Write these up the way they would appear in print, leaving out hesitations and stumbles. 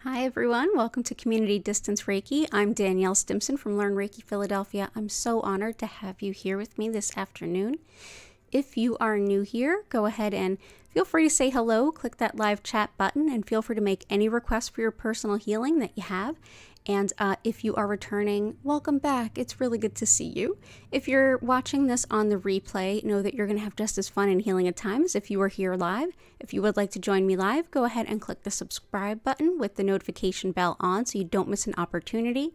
Hi everyone, welcome to Community Distance Reiki. I'm Danielle Stimpson from Learn Reiki Philadelphia. I'm so honored to have you here with me this afternoon. If you are new here, go ahead and feel free to say hello, click that live chat button, and feel free to make any requests for your personal healing that you have. And if you are returning, welcome back. It's really good to see you. If you're watching this on the replay, know that you're going to have just as fun and healing a time as if you were here live. If you would like to join me live, go ahead and click the subscribe button with the notification bell on so you don't miss an opportunity.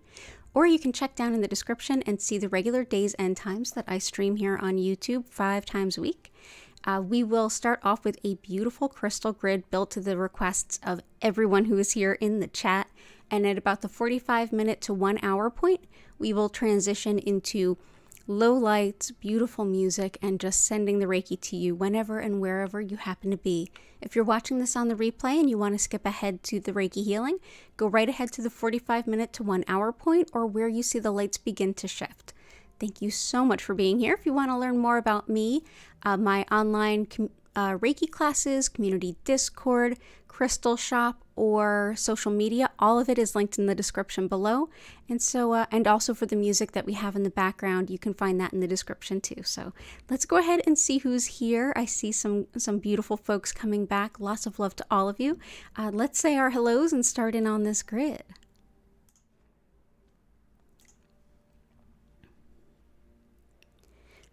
Or you can check down in the description and see the regular days and times that I stream here on YouTube 5 times a week. We will start off with a beautiful crystal grid built to the requests of everyone who is here in the chat. And at about the 45-minute to 1 hour point, we will transition into low lights, beautiful music, and just sending the Reiki to you whenever and wherever you happen to be. If you're watching this on the replay and you want to skip ahead to the Reiki healing, go right ahead to the 45-minute to 1 hour point or where you see the lights begin to shift. Thank you so much for being here. If you want to learn more about me, my online Reiki classes, community Discord, crystal shop, or social media, all of it is linked in the description below. And so, and also for the music that we have in the background, you can find that in the description too. So let's go ahead and see who's here. I see some beautiful folks coming back. Lots of love to all of you. Let's say our hellos and start in on this grid.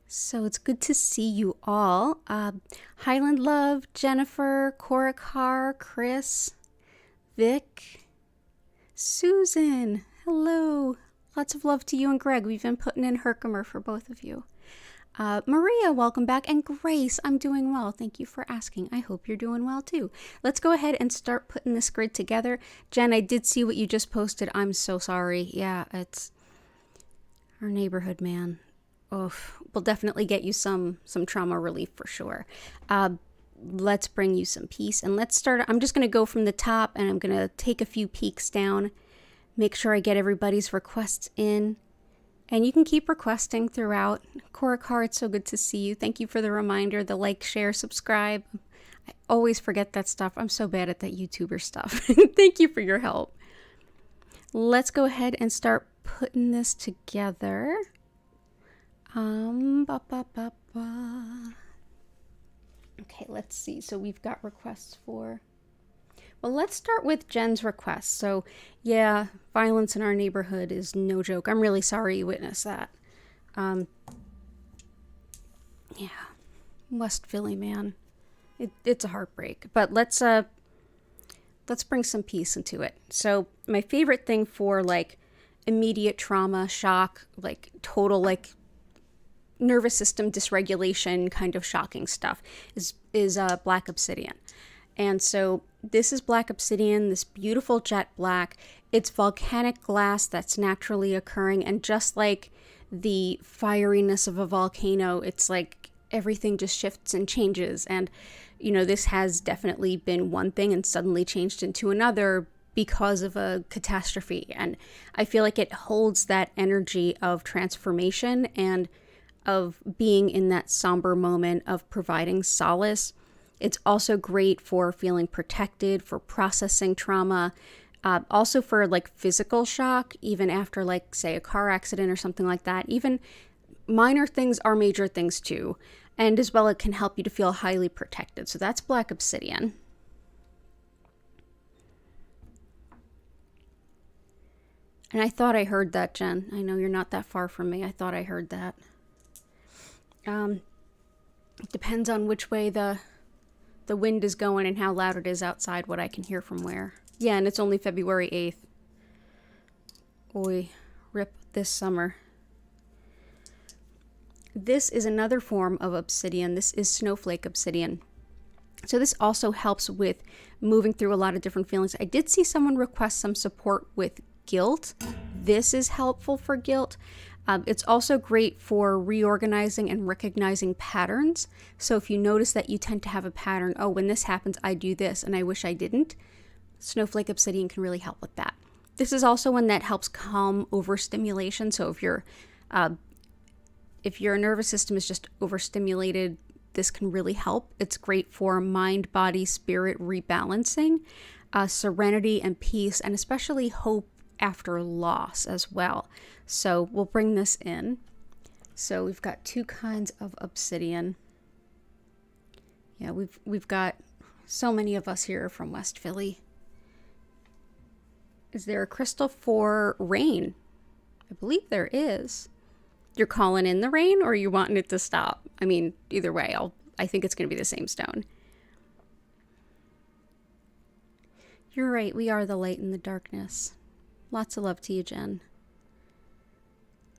So it's good to see you all. Highland Love, Jennifer, Korakar, Chris, Vic, Susan, hello. Lots of love to you and Greg. We've been putting in Herkimer for both of you. Maria, welcome back. And Grace, I'm doing well. Thank you for asking. I hope you're doing well too. Let's go ahead and start putting this grid together. Jen, I did see what you just posted. I'm so sorry. Yeah, it's our neighborhood, man. Oh, we'll definitely get you some trauma relief for sure. Let's bring you some peace and let's start. I'm just going to go from the top and I'm going to take a few peeks down, make sure I get everybody's requests in, and you can keep requesting throughout. Korakar, it's so good to see you. Thank you for the reminder, the like, share, subscribe. I always forget that stuff. I'm so bad at that YouTuber stuff. Thank you for your help. Let's go ahead and start putting this together. Okay, let's see. So we've got requests for... Well, let's start with Jen's request. So, yeah, violence in our neighborhood is no joke. I'm really sorry you witnessed that. Yeah, West Philly, man. It's a heartbreak. But let's bring some peace into it. So my favorite thing for, like, immediate trauma, shock, like, total, like... nervous system dysregulation kind of shocking stuff is black obsidian. And so this is black obsidian, this beautiful jet black. It's volcanic glass that's naturally occurring, and just like the fieriness of a volcano, it's like everything just shifts and changes. And you know, this has definitely been one thing and suddenly changed into another because of a catastrophe. And I feel like it holds that energy of transformation and of being in that somber moment of providing solace. It's also great for feeling protected, for processing trauma, also for like physical shock, even after like say a car accident or something like that. Even minor things are major things too. And as well, it can help you to feel highly protected. So that's black obsidian. And I thought I heard that, Jen. I know you're not that far from me. I thought I heard that. It depends on which way the wind is going and how loud it is outside, what I can hear from where. Yeah, and it's only February 8th. Oi, rip this summer. This is another form of obsidian. This is snowflake obsidian. So this also helps with moving through a lot of different feelings. I did see someone request some support with guilt. This is helpful for guilt. It's also great for reorganizing and recognizing patterns. So if you notice that you tend to have a pattern, oh, when this happens, I do this and I wish I didn't, snowflake obsidian can really help with that. This is also one that helps calm overstimulation. So if your nervous system is just overstimulated, this can really help. It's great for mind, body, spirit rebalancing. serenity and peace, and especially hope after loss as well. So we'll bring this in. So we've got 2 kinds of obsidian. Yeah, we've got so many of us here from West Philly. Is there a crystal for rain? I believe there is. You're calling in the rain, or you're wanting it to stop? I mean, either way, I think it's going to be the same stone. You're right, we are the light in the darkness. Lots of love to you, Jen.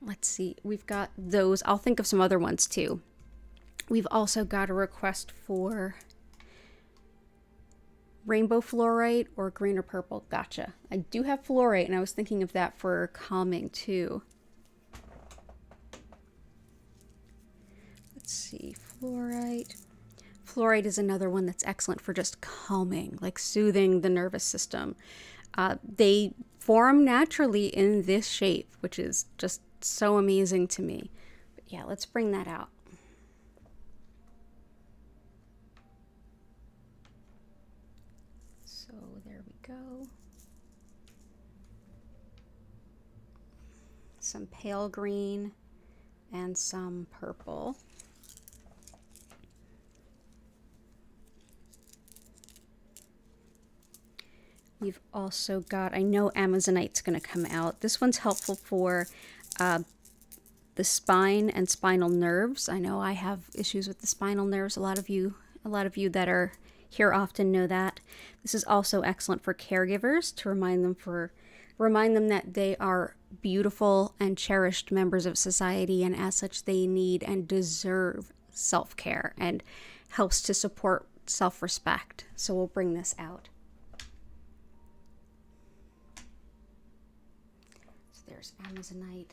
Let's see, we've got those. I'll think of some other ones too. We've also got a request for rainbow fluorite or green or purple. Gotcha. I do have fluorite, and I was thinking of that for calming too. Let's see, fluorite. Fluorite is another one that's excellent for just calming, like soothing the nervous system. They form naturally in this shape, which is just so amazing to me. But yeah, let's bring that out. So there we go. Some pale green and some purple. We've also got, I know Amazonite's going to come out. This one's helpful for the spine and spinal nerves. I know I have issues with the spinal nerves. A lot of you that are here often know that. This is also excellent for caregivers, to remind them that they are beautiful and cherished members of society, and as such they need and deserve self-care, and helps to support self-respect. So we'll bring this out. There's Amazonite.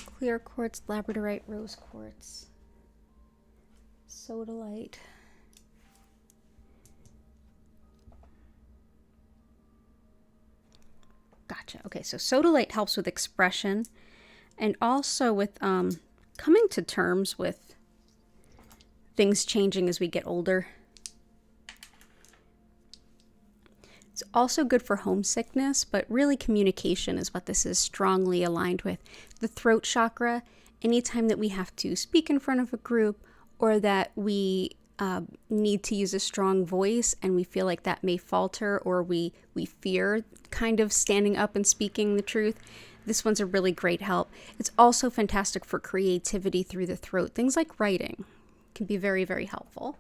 Clear quartz, labradorite, rose quartz, sodalite. Gotcha. Okay, so sodalite helps with expression and also with coming to terms with things changing as we get older. It's also good for homesickness, but really communication is what this is strongly aligned with. The throat chakra, anytime that we have to speak in front of a group, or that we need to use a strong voice and we feel like that may falter, or we fear kind of standing up and speaking the truth, this one's a really great help. It's also fantastic for creativity through the throat. Things like writing can be very, very helpful.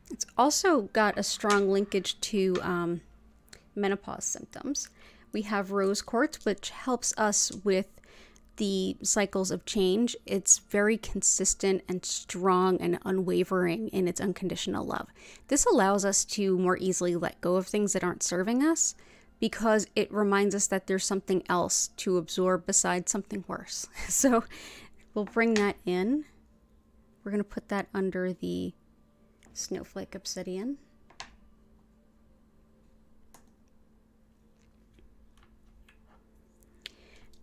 It's also got a strong linkage to menopause symptoms. We have rose quartz, which helps us with the cycles of change. It's very consistent and strong and unwavering in its unconditional love. This allows us to more easily let go of things that aren't serving us, because it reminds us that there's something else to absorb besides something worse. So we'll bring that in. We're going to put that under the snowflake obsidian.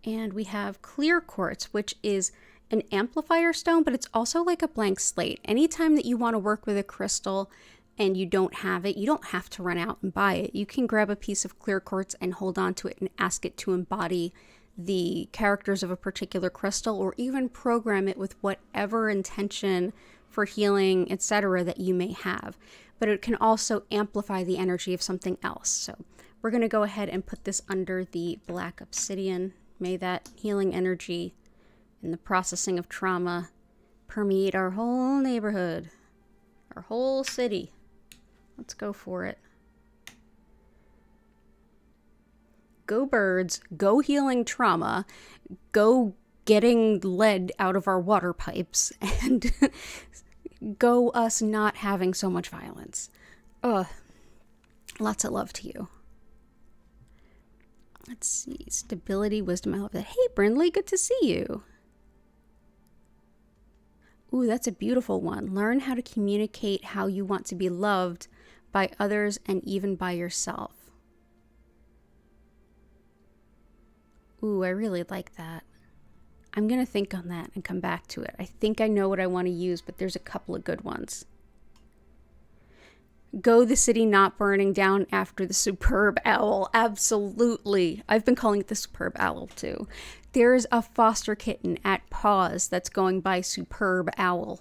And we have clear quartz, which is an amplifier stone, but it's also like a blank slate. Anytime that you want to work with a crystal and you don't have it, you don't have to run out and buy it. You can grab a piece of clear quartz and hold on to it and ask it to embody the characters of a particular crystal, or even program it with whatever intention for healing, etc., that you may have. But it can also amplify the energy of something else. So we're going to go ahead and put this under the black obsidian. May that healing energy and the processing of trauma permeate our whole neighborhood, our whole city. Let's go for it. Go birds, go healing trauma, go getting lead out of our water pipes, and go us not having so much violence. Lots of love to you. Let's see, stability, wisdom, I love that. Hey, Brindley, good to see you. Ooh, that's a beautiful one. Learn how to communicate how you want to be loved by others and even by yourself. Ooh, I really like that. I'm going to think on that and come back to it. I think I know what I want to use, but there's a couple of good ones. Go the city not burning down after the superb owl. Absolutely. I've been calling it the superb owl too. There's a foster kitten at Paws that's going by Superb Owl.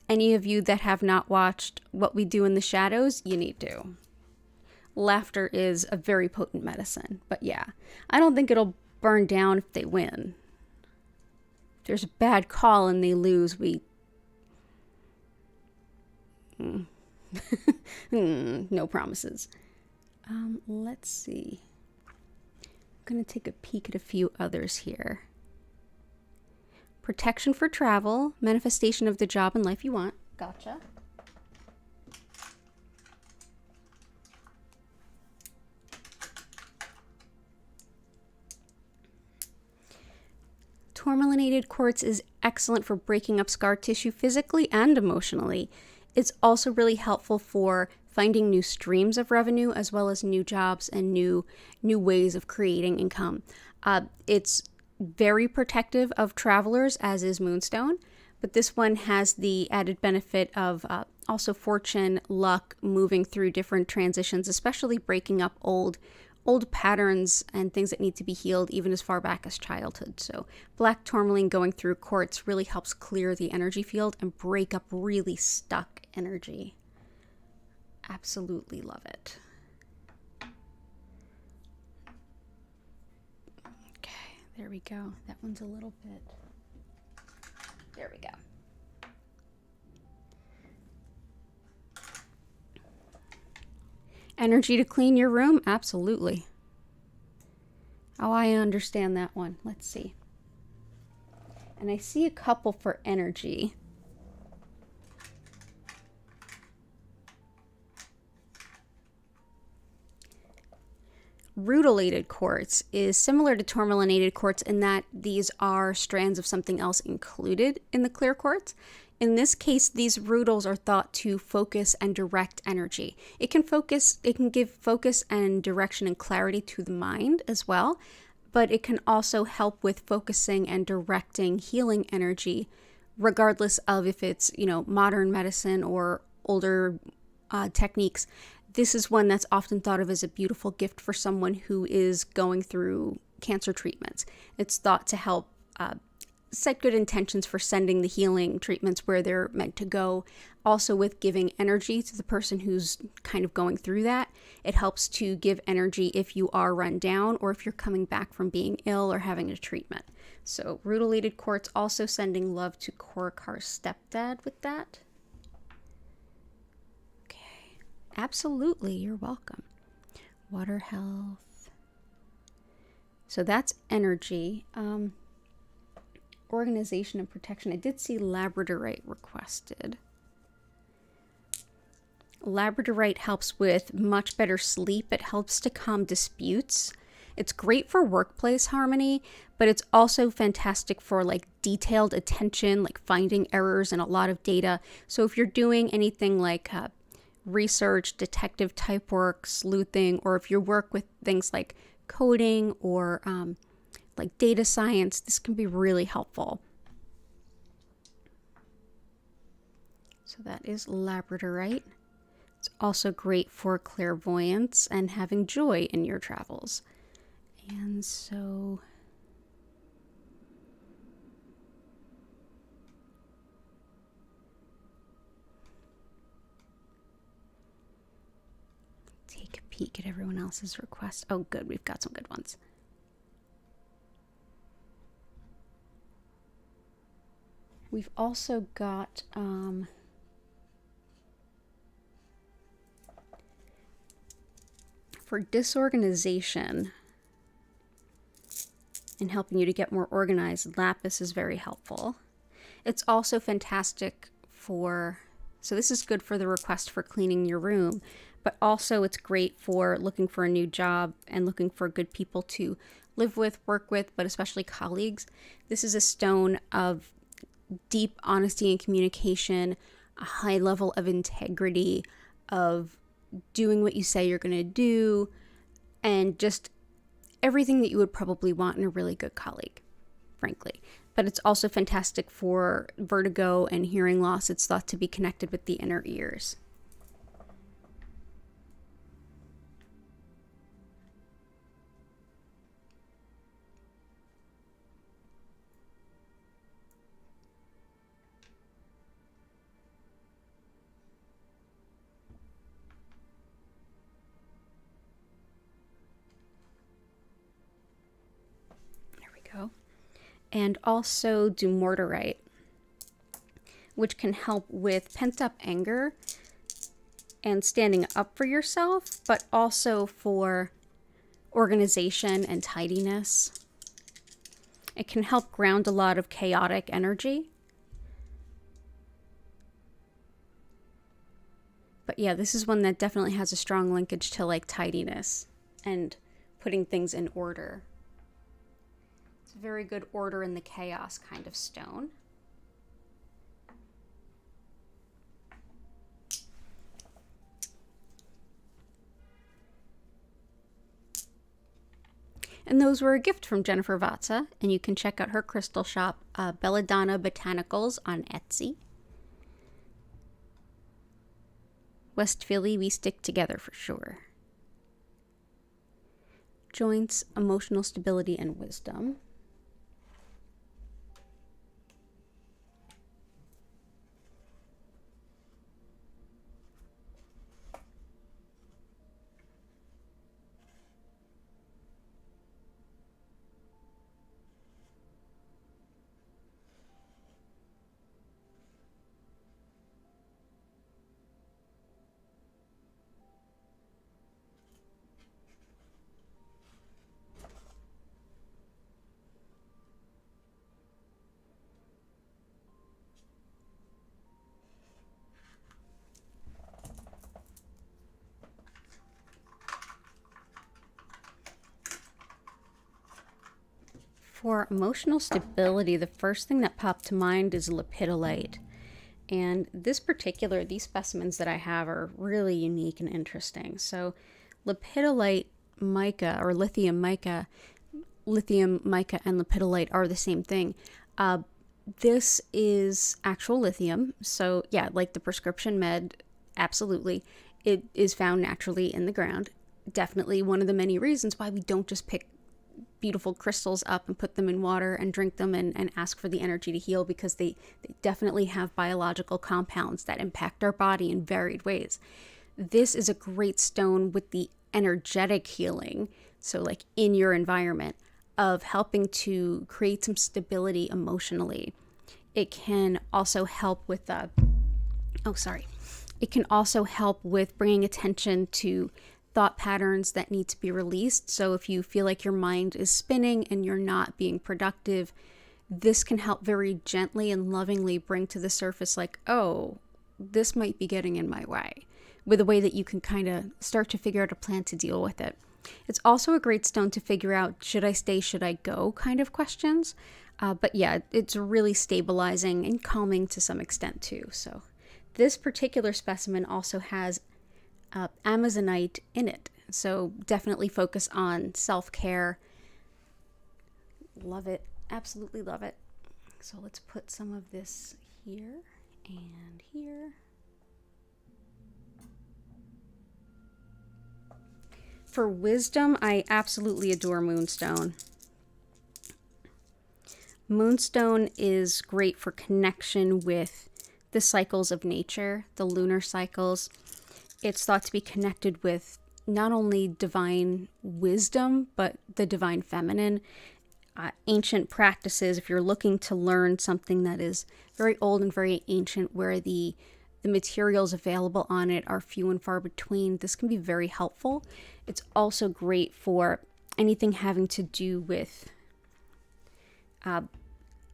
Any of you that have not watched What We Do in the Shadows, you need to. Laughter is a very potent medicine. But yeah, I don't think it'll burn down if they win. If there's a bad call and they lose, no promises. Let's see. I'm going to take a peek at a few others here. Protection for travel, manifestation of the job and life you want. Gotcha. Tourmalinated quartz is excellent for breaking up scar tissue physically and emotionally. It's also really helpful for finding new streams of revenue as well as new jobs and new ways of creating income. It's very protective of travelers, as is Moonstone, but this one has the added benefit of also fortune, luck, moving through different transitions, especially breaking up old patterns and things that need to be healed even as far back as childhood. So black tourmaline going through quartz really helps clear the energy field and break up really stuck energy. Absolutely love it. Okay, there we go. That one's a little bit. There we go. Energy to clean your room? Absolutely. Oh, I understand that one. Let's see. And I see a couple for energy. Rutilated quartz is similar to tourmalinated quartz in that these are strands of something else included in the clear quartz. In this case, these rutils are thought to focus and direct energy. It can give focus and direction and clarity to the mind as well, but it can also help with focusing and directing healing energy, regardless of if it's, modern medicine or older techniques. This is one that's often thought of as a beautiful gift for someone who is going through cancer treatments. It's thought to help set good intentions for sending the healing treatments where they're meant to go. Also with giving energy to the person who's kind of going through that. It helps to give energy if you are run down or if you're coming back from being ill or having a treatment. So rutilated quartz, also sending love to Korakar's stepdad with that. Okay, absolutely, you're welcome. Water health. So that's energy. Organization and protection. I did see labradorite requested. Labradorite helps with much better sleep. It helps to calm disputes. It's great for workplace harmony, but it's also fantastic for like detailed attention, like finding errors in a lot of data. So if you're doing anything like research, detective type work, sleuthing, or if you work with things like coding or like data science, this can be really helpful. So that is labradorite. It's also great for clairvoyance and having joy in your travels. And so take a peek at everyone else's requests. Oh, good. We've got some good ones. We've also got for disorganization and helping you to get more organized, lapis is very helpful. It's also fantastic for, so this is good for the request for cleaning your room, but also it's great for looking for a new job and looking for good people to live with, work with, but especially colleagues. This is a stone of deep honesty and communication, a high level of integrity, of doing what you say you're going to do, and just everything that you would probably want in a really good colleague, frankly. But it's also fantastic for vertigo and hearing loss. It's thought to be connected with the inner ears. And also dumortierite, which can help with pent up anger and standing up for yourself, but also for organization and tidiness. It can help ground a lot of chaotic energy. But yeah, this is one that definitely has a strong linkage to like tidiness and putting things in order. It's a very good order in the chaos kind of stone. And those were a gift from Jennifer Vatsa, and you can check out her crystal shop, Belladonna Botanicals, on Etsy. West Philly, we stick together for sure. Joints, emotional stability, and wisdom. For emotional stability, the first thing that popped to mind is lepidolite. And these specimens that I have are really unique and interesting. So lepidolite mica or lithium mica and lepidolite are the same thing. This is actual lithium. So yeah, like the prescription med, absolutely. It is found naturally in the ground. Definitely one of the many reasons why we don't just pick beautiful crystals up and put them in water and drink them and ask for the energy to heal, because they definitely have biological compounds that impact our body in varied ways. This is a great stone with the energetic healing, so like in your environment, of helping to create some stability emotionally. It can also help with It can also help with bringing attention to thought patterns that need to be released. So if you feel like your mind is spinning and you're not being productive, this can help very gently and lovingly bring to the surface like, oh, this might be getting in my way, with a way that you can kind of start to figure out a plan to deal with it. It's also a great stone to figure out, should I stay, should I go kind of questions. But yeah, it's really stabilizing and calming to some extent too. So this particular specimen also has Amazonite in it, so definitely focus on self-care. Love it, absolutely love it. So let's put some of this here and here. For wisdom, I absolutely adore moonstone. Moonstone is great for connection with the cycles of nature, the lunar cycles. It's thought to be connected with not only divine wisdom, but the divine feminine. Ancient practices, if you're looking to learn something that is very old and very ancient, where the materials available on it are few and far between, this can be very helpful. It's also great for anything having to do with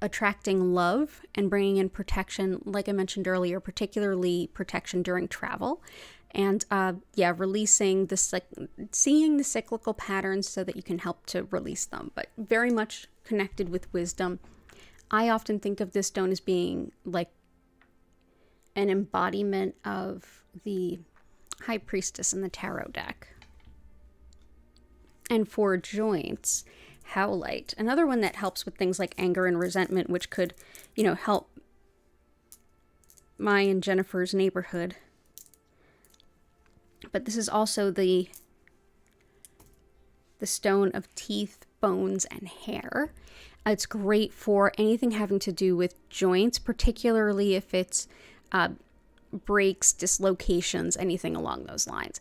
attracting love and bringing in protection, like I mentioned earlier, particularly protection during travel. And releasing seeing the cyclical patterns so that you can help to release them, but very much connected with wisdom. I often think of this stone as being like an embodiment of the High Priestess in the tarot deck. And for joints, Howlite, another one that helps with things like anger and resentment, which could, help my and Jennifer's neighborhood. But this is also the stone of teeth, bones, and hair. It's great for anything having to do with joints, particularly if it's breaks, dislocations, anything along those lines.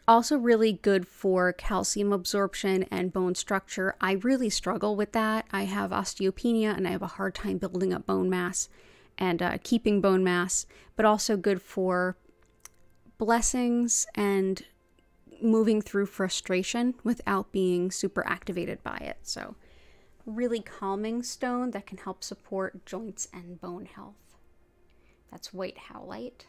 Also really good for calcium absorption and bone structure. I really struggle with that. I have osteopenia and I have a hard time building up bone mass and keeping bone mass, but also good for blessings and moving through frustration without being super activated by it. So really calming stone that can help support joints and bone health. That's white howlite.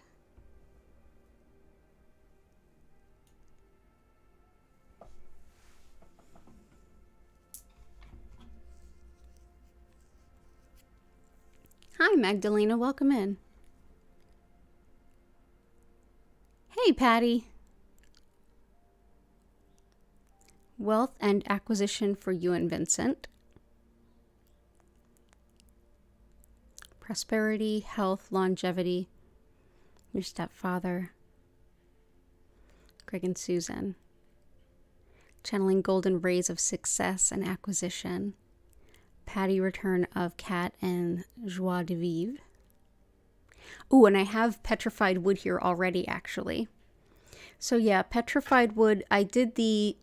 Hi, Magdalena. Welcome in. Hey, Patty. Wealth and acquisition for you and Vincent. Prosperity, health, longevity. Your stepfather. Greg and Susan. Channeling golden rays of success and acquisition. Patty, return of cat and joie de vivre. Ooh, and I have petrified wood here already, actually. So yeah, petrified wood. I did the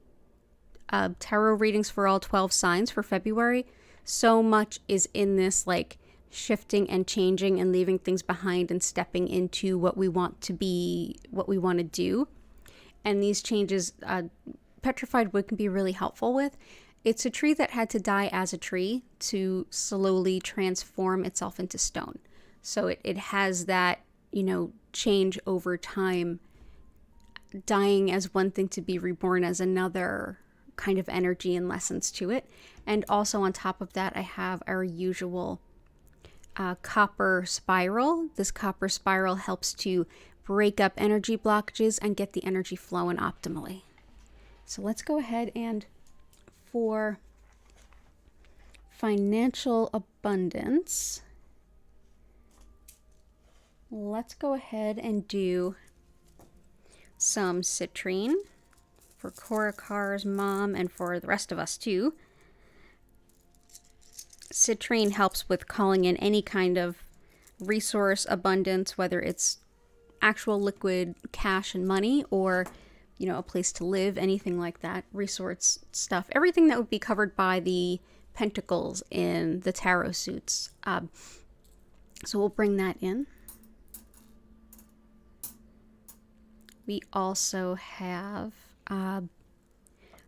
tarot readings for all 12 signs for February. So much is in this, like, shifting and changing and leaving things behind and stepping into what we want to be, what we want to do. And these changes, petrified wood can be really helpful with. It's a tree that had to die as a tree to slowly transform itself into stone. So it has that, change over time, dying as one thing to be reborn as another kind of energy and lessons to it. And also on top of that, I have our usual copper spiral. This copper spiral helps to break up energy blockages and get the energy flowing optimally. So let's go ahead and for financial abundance, let's go ahead and do some citrine for Cora Carr's mom and for the rest of us too. Citrine helps with calling in any kind of resource abundance, whether it's actual liquid cash and money or, a place to live, anything like that, resource stuff, everything that would be covered by the pentacles in the tarot suits. So we'll bring that in. We also have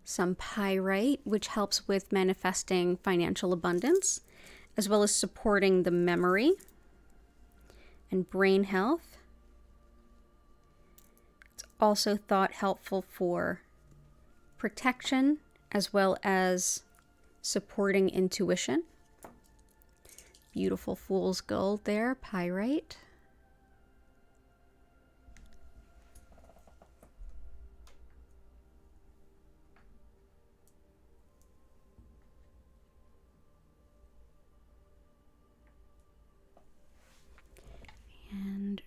some pyrite, which helps with manifesting financial abundance, as well as supporting the memory and brain health. It's also thought helpful for protection, as well as supporting intuition. Beautiful fool's gold there, pyrite. And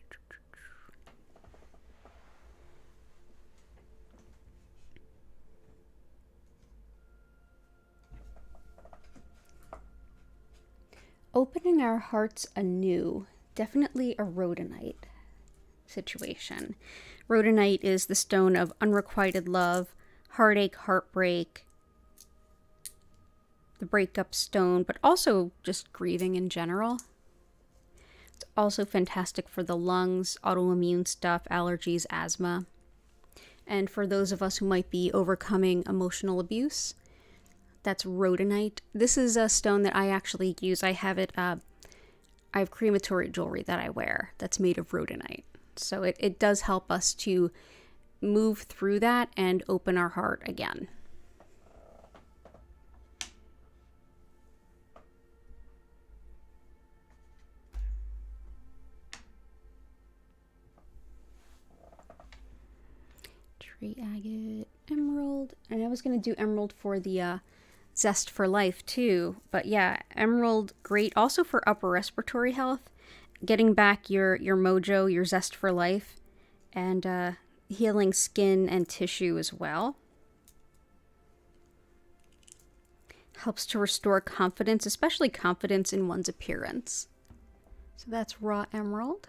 opening our hearts anew, definitely a rhodonite situation. Rhodonite is the stone of unrequited love, heartache, heartbreak, the breakup stone, but also just grieving in general. It's also fantastic for the lungs, autoimmune stuff, allergies, asthma. And for those of us who might be overcoming emotional abuse, that's rhodonite. This is a stone that I actually use. I have it, I have crematory jewelry that I wear that's made of rhodonite. So it does help us to move through that and open our heart again. Tree agate, emerald. And I was going to do emerald for the zest for life too. But yeah, emerald, great. Also for upper respiratory health. Getting back your mojo, your zest for life. And healing skin and tissue as well. Helps to restore confidence, especially confidence in one's appearance. So that's raw emerald.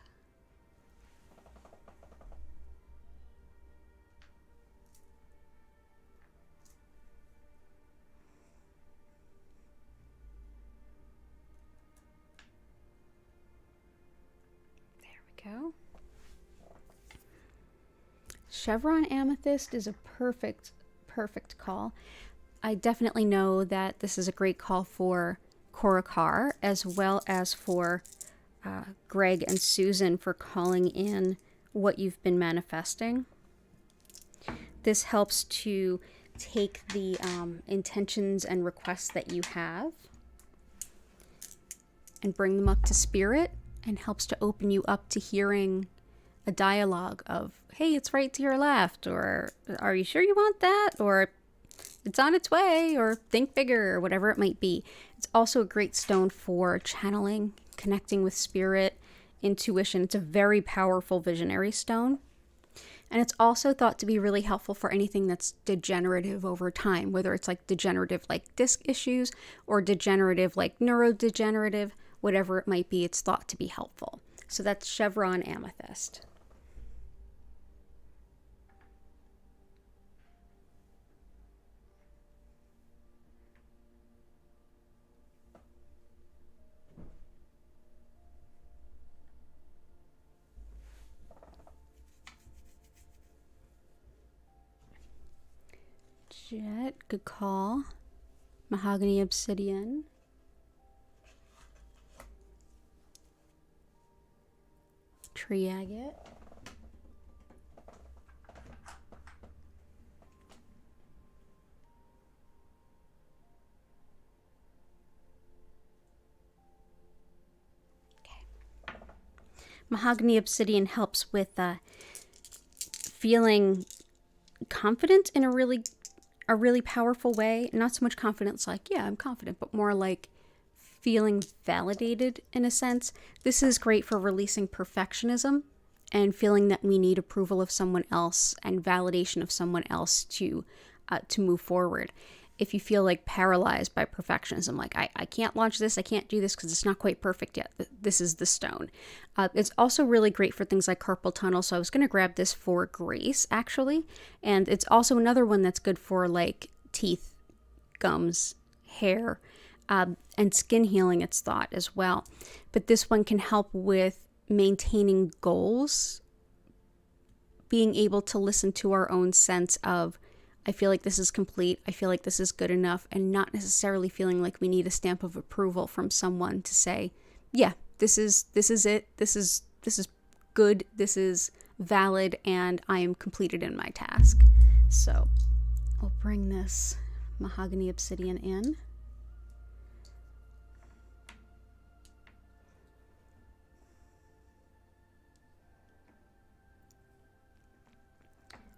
Go. Chevron amethyst is a perfect call. I definitely know that this is a great call for Cora Carr, as well as for Greg and Susan for calling in what you've been manifesting. This helps to take the intentions and requests that you have and bring them up to spirit, and helps to open you up to hearing a dialogue of, hey, it's right to your left, or are you sure you want that, or it's on its way, or think bigger, or whatever it might be. It's also a great stone for channeling, connecting with spirit, intuition. It's a very powerful visionary stone. And it's also thought to be really helpful for anything that's degenerative over time, whether it's like degenerative like disc issues or degenerative like neurodegenerative, whatever it might be, it's thought to be helpful. So that's chevron amethyst. Jet, good call. Mahogany obsidian. Tree agate. Okay. Mahogany obsidian helps with feeling confident in a really powerful way. Not so much confidence like, yeah, I'm confident, but more like feeling validated in a sense. This is great for releasing perfectionism and feeling that we need approval of someone else and validation of someone else to move forward. If you feel like paralyzed by perfectionism, like I can't launch this, I can't do this because it's not quite perfect yet, this is the stone. It's also really great for things like carpal tunnel. So I was going to grab this for Grace actually. And it's also another one that's good for like teeth, gums, hair, and skin healing, it's thought as well. But this one can help with maintaining goals, being able to listen to our own sense of, I feel like this is complete, I feel like this is good enough, and not necessarily feeling like we need a stamp of approval from someone to say, yeah, this is it, this is good, this is valid, and I am completed in my task. So I'll bring this mahogany obsidian in.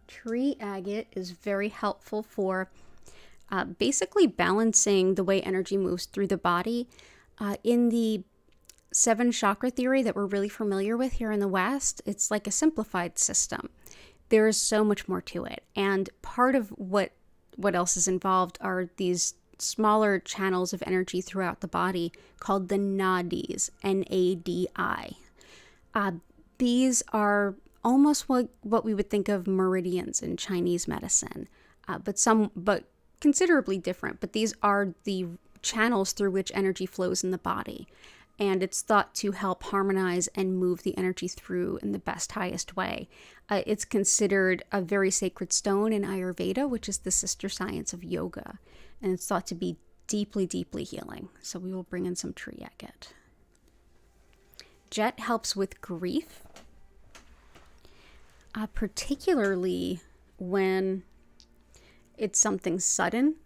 Tree agate is very helpful for basically balancing the way energy moves through the body. In the 7 chakra theory that we're really familiar with here in the West, it's like a simplified system. There is so much more to it. And part of what else is involved are these smaller channels of energy throughout the body called the nadis, N-A-D-I. These are almost what we would think of meridians in Chinese medicine, but considerably different. But these are the channels through which energy flows in the body. And it's thought to help harmonize and move the energy through in the best, highest way. It's considered a very sacred stone in Ayurveda, which is the sister science of yoga. And it's thought to be deeply, deeply healing. So we will bring in some tree agate. Jet helps with grief. Particularly when it's something sudden,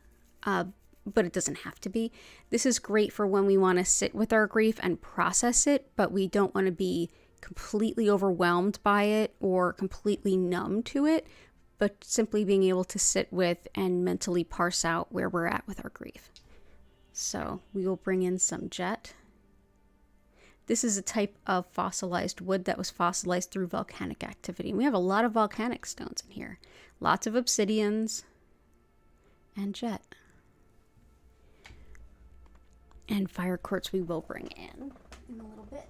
but it doesn't have to be. This is great for when we want to sit with our grief and process it, but we don't want to be completely overwhelmed by it or completely numb to it. but simply being able to sit with and mentally parse out where we're at with our grief. So we will bring in some jet. This is a type of fossilized wood that was fossilized through volcanic activity. And we have a lot of volcanic stones in here. Lots of obsidians and jet. And fire quartz we will bring in a little bit.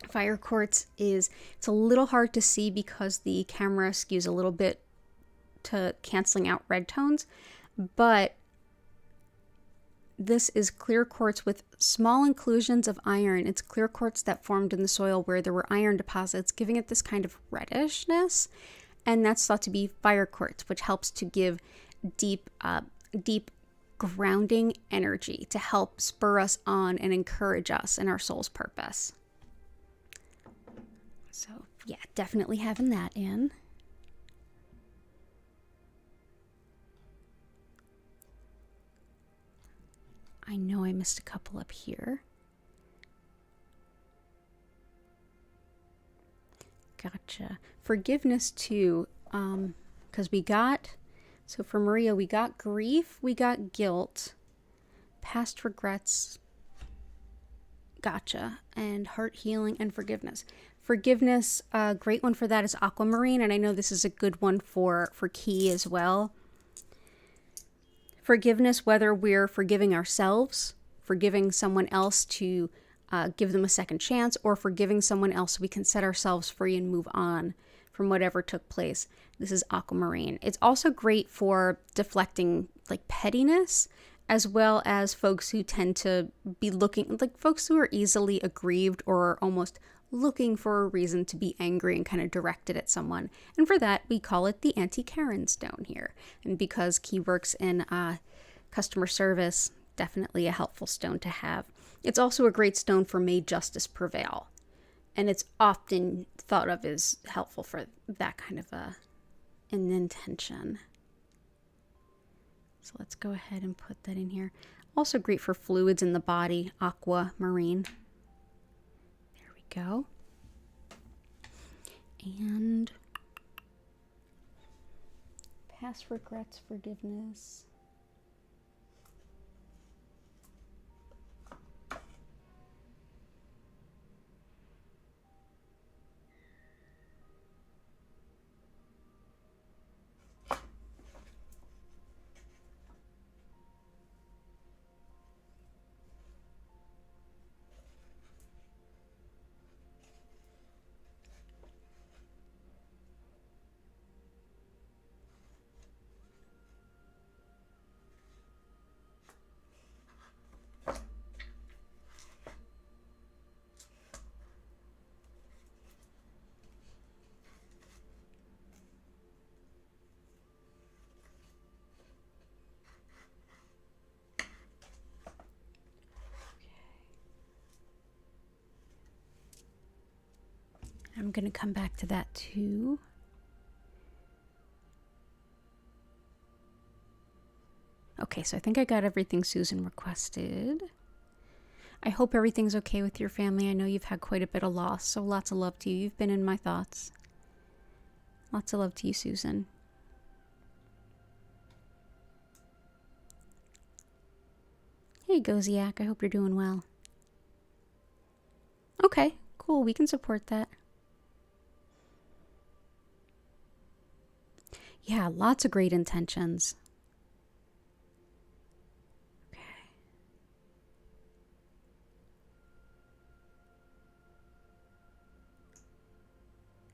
Fire quartz it's a little hard to see because the camera skews a little bit to canceling out red tones, but this is clear quartz with small inclusions of iron. It's clear quartz that formed in the soil where there were iron deposits, giving it this kind of reddishness. And that's thought to be fire quartz, which helps to give deep grounding energy to help spur us on and encourage us in our soul's purpose. So yeah, definitely having that in. I know I missed a couple up here. Gotcha. Forgiveness too, because so for Maria, we got grief, we got guilt, past regrets, gotcha, and heart healing and forgiveness. Forgiveness, a great one for that is aquamarine, and I know this is a good one for key as well. Forgiveness, whether we're forgiving ourselves, forgiving someone else to give them a second chance, or forgiving someone else so we can set ourselves free and move on from whatever took place. This is aquamarine. It's also great for deflecting like pettiness, as well as folks who tend to be looking, like folks who are easily aggrieved or are almost looking for a reason to be angry and kind of directed at someone. And for that, we call it the anti-Karen stone here. And because Key works in customer service, definitely a helpful stone to have. It's also a great stone for may justice prevail. And it's often thought of as helpful for that kind of an intention. So let's go ahead and put that in here. Also great for fluids in the body, aquamarine. There we go. And past regrets, forgiveness. I'm going to come back to that too. Okay, so I think I got everything Susan requested. I hope everything's okay with your family. I know you've had quite a bit of loss, so lots of love to you. You've been in my thoughts. Lots of love to you, Susan. Hey, Goziak, I hope you're doing well. Okay, cool. We can support that. Yeah, lots of great intentions. Okay.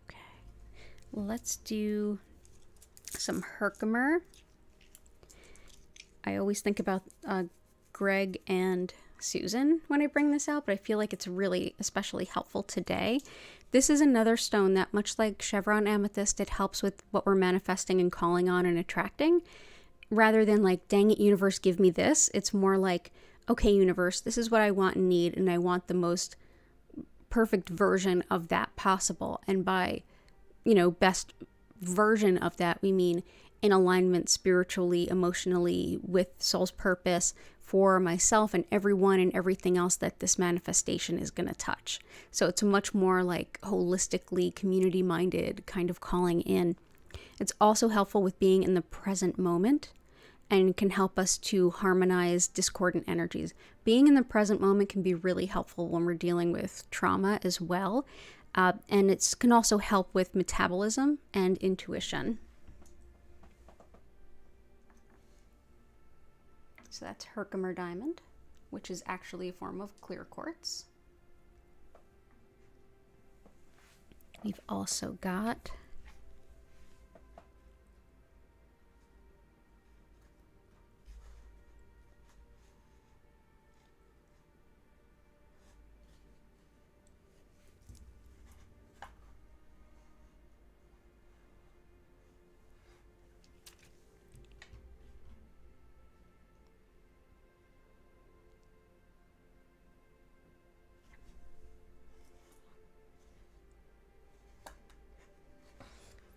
Okay. Let's do some Herkimer. I always think about Greg and Susan when I bring this out, but I feel like it's really especially helpful today. This is another stone that, much like Chevron Amethyst, it helps with what we're manifesting and calling on and attracting. Rather than like, dang it, universe, give me this. It's more like, okay, universe, this is what I want and need, and I want the most perfect version of that possible. And by, best version of that, we mean in alignment spiritually, emotionally with soul's purpose for myself and everyone and everything else that this manifestation is going to touch. So it's much more like holistically community-minded kind of calling in. It's also helpful with being in the present moment and can help us to harmonize discordant energies. Being in the present moment can be really helpful when we're dealing with trauma as well. And it can also help with metabolism and intuition. So that's Herkimer diamond, which is actually a form of clear quartz. We've also got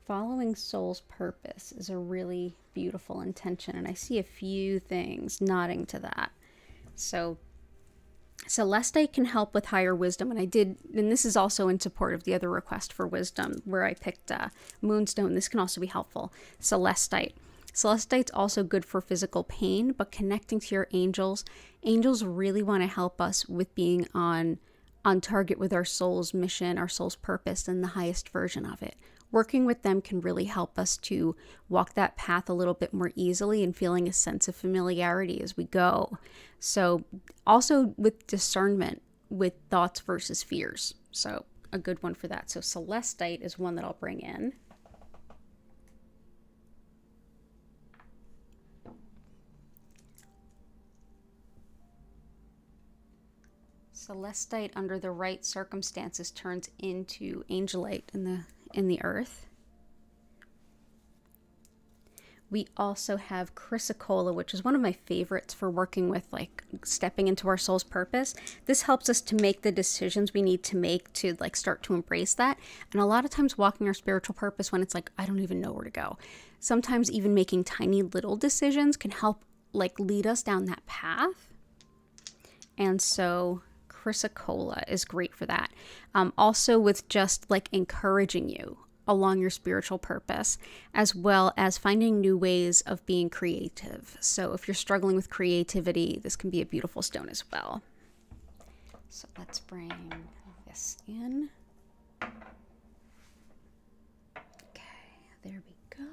following soul's purpose is a really beautiful intention, and I see a few things nodding to that. So Celestite can help with higher wisdom, and this is also in support of the other request for wisdom where I picked Moonstone. This can also be helpful. Celestite. Celestite's also good for physical pain, but connecting to your angels. Angels really want to help us with being on target with our soul's mission, our soul's purpose, and the highest version of it. Working with them can really help us to walk that path a little bit more easily and feeling a sense of familiarity as we go. So also with discernment with thoughts versus fears. So a good one for that. So Celestite is one that I'll bring in. Celestite under the right circumstances turns into Angelite in the earth. We also have Chrysocolla, which is one of my favorites for working with like stepping into our soul's purpose. This helps us to make the decisions we need to make to like start to embrace that. And a lot of times walking our spiritual purpose when it's like, I don't even know where to go. Sometimes even making tiny little decisions can help like lead us down that path. And so Chrysocolla is great for that. Also with just like encouraging you along your spiritual purpose, as well as finding new ways of being creative. So if you're struggling with creativity, this can be a beautiful stone as well. So let's bring this in. Okay, there we go.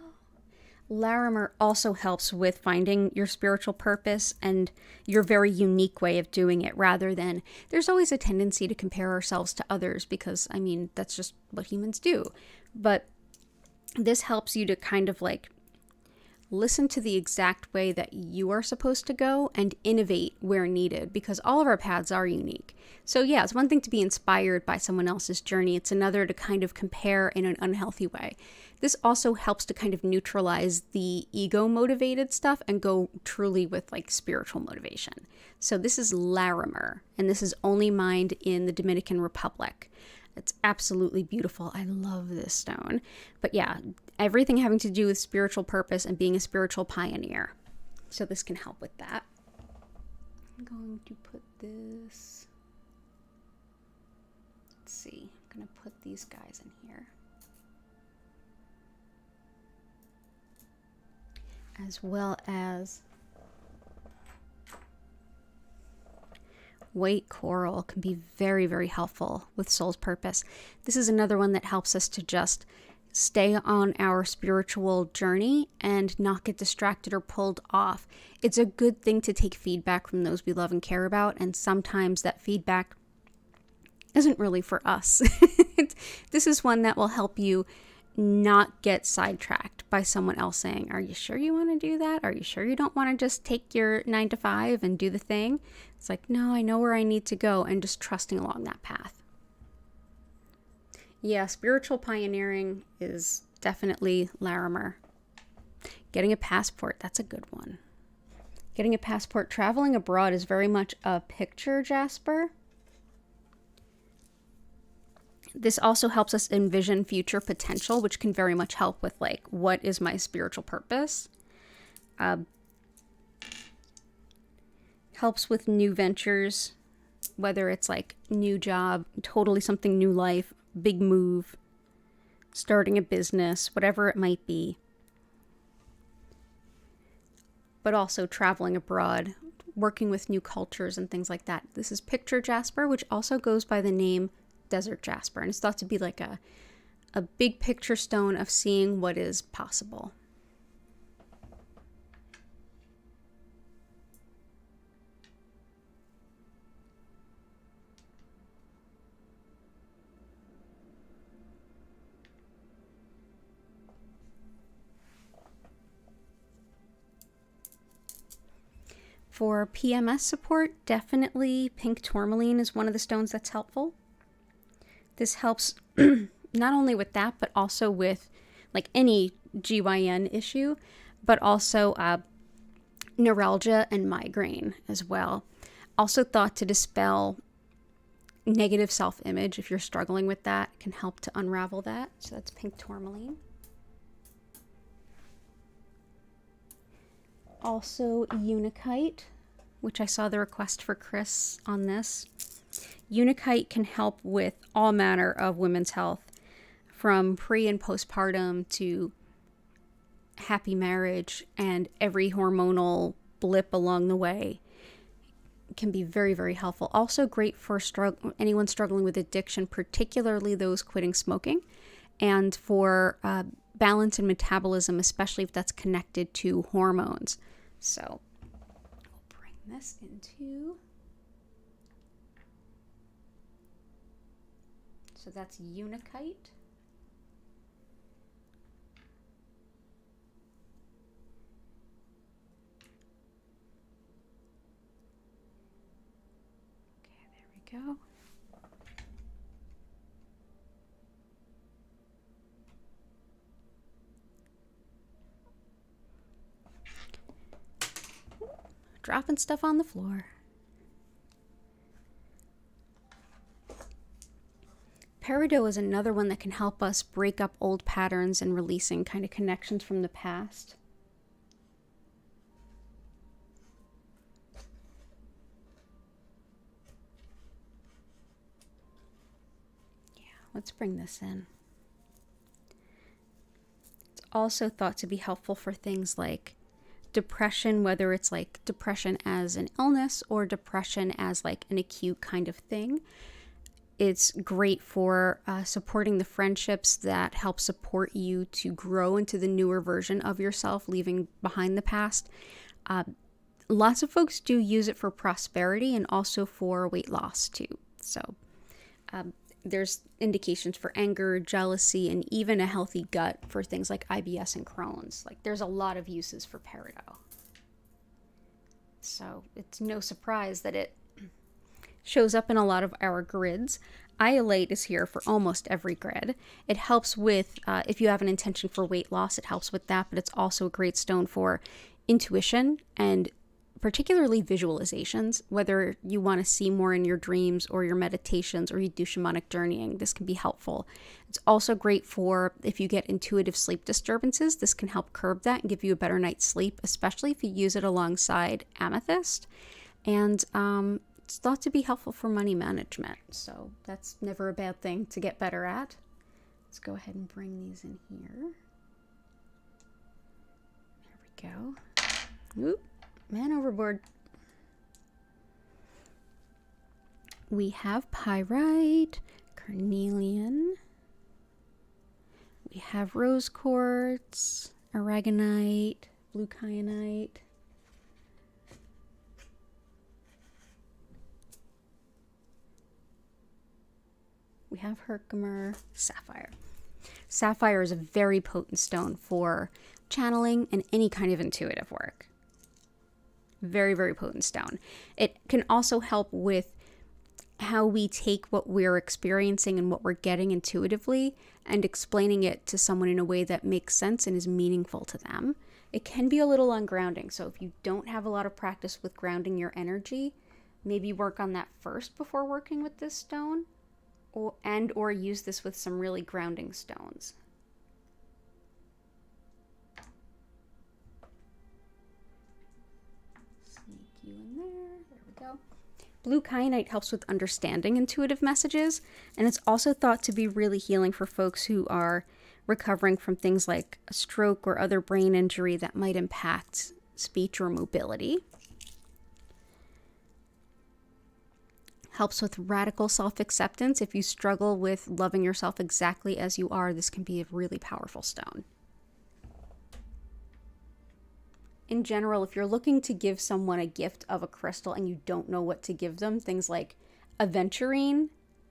Larimer also helps with finding your spiritual purpose and your very unique way of doing it, rather than there's always a tendency to compare ourselves to others because, I mean, that's just what humans do. But this helps you to kind of like listen to the exact way that you are supposed to go and innovate where needed, because all of our paths are unique. So yeah, it's one thing to be inspired by someone else's journey. It's another to kind of compare in an unhealthy way. This also helps to kind of neutralize the ego motivated stuff and go truly with like spiritual motivation. So this is Larimer, and this is only mined in the Dominican Republic. It's absolutely beautiful. I love this stone. But yeah, everything having to do with spiritual purpose and being a spiritual pioneer. So this can help with that. I'm going to put this, let's see, I'm going to put these guys in here. As well as white coral can be very, very helpful with soul's purpose. This is another one that helps us to just stay on our spiritual journey and not get distracted or pulled off. It's a good thing to take feedback from those we love and care about, and sometimes that feedback isn't really for us. This is one that will help you not get sidetracked by someone else saying, are you sure you want to do that? Are you sure you don't want to just take your 9 to 5 and do the thing? It's like, no, I know where I need to go, and just trusting along that path. Yeah, spiritual pioneering is definitely Larimer. Getting a passport, that's a good one. Getting a passport, traveling abroad is very much a picture, Jasper. This also helps us envision future potential, which can very much help with like, what is my spiritual purpose? Helps with new ventures, whether it's like new job, totally something new life, big move, starting a business, whatever it might be. But also traveling abroad, working with new cultures and things like that. This is Picture Jasper, which also goes by the name Desert Jasper, and it's thought to be like a big picture stone of seeing what is possible. For PMS support, definitely pink tourmaline is one of the stones that's helpful. This helps not only with that, but also with like any GYN issue, but also neuralgia and migraine as well. Also thought to dispel negative self-image. If you're struggling with that, it can help to unravel that. So that's pink tourmaline. Also Unakite, which I saw the request for Chris on this. Unakite can help with all manner of women's health, from pre and postpartum to happy marriage and every hormonal blip along the way. It can be very, very helpful. Also great for anyone struggling with addiction, particularly those quitting smoking, and for balance and metabolism, especially if that's connected to hormones. So we'll bring this into, so that's Unakite. Okay, there we go. Dropping stuff on the floor. Peridot is another one that can help us break up old patterns and releasing kind of connections from the past. Yeah, let's bring this in. It's also thought to be helpful for things like depression, whether it's like depression as an illness or depression as like an acute kind of thing. It's great for supporting the friendships that help support you to grow into the newer version of yourself, leaving behind the past. Lots of folks do use it for prosperity and also for weight loss too. So there's indications for anger, jealousy, and even a healthy gut for things like IBS and Crohn's. Like, there's a lot of uses for peridot. So it's no surprise that it shows up in a lot of our grids. Iolite is here for almost every grid. It helps with, if you have an intention for weight loss, it helps with that, but it's also a great stone for intuition and particularly visualizations, whether you want to see more in your dreams or your meditations or you do shamanic journeying. This can be helpful. It's also great for if you get intuitive sleep disturbances. This can help curb that and give you a better night's sleep, especially if you use it alongside amethyst. And it's thought to be helpful for money management, so that's never a bad thing to get better at. Let's go ahead and bring these in here. There we go. Oop. Man overboard. We have pyrite, carnelian. We have rose quartz, aragonite, blue kyanite. We have Herkimer, sapphire. Sapphire is a very potent stone for channeling and any kind of intuitive work. Very, very potent stone. It can also help with how we take what we're experiencing and what we're getting intuitively and explaining it to someone in a way that makes sense and is meaningful to them. It can be a little ungrounding, so if you don't have a lot of practice with grounding your energy, maybe work on that first before working with this stone. or use this with some really grounding stones. Sneak you in there. There we go. Blue kyanite helps with understanding intuitive messages, and it's also thought to be really healing for folks who are recovering from things like a stroke or other brain injury that might impact speech or mobility. Helps with radical self-acceptance. If you struggle with loving yourself exactly as you are, this can be a really powerful stone. In general, if you're looking to give someone a gift of a crystal and you don't know what to give them, things like Aventurine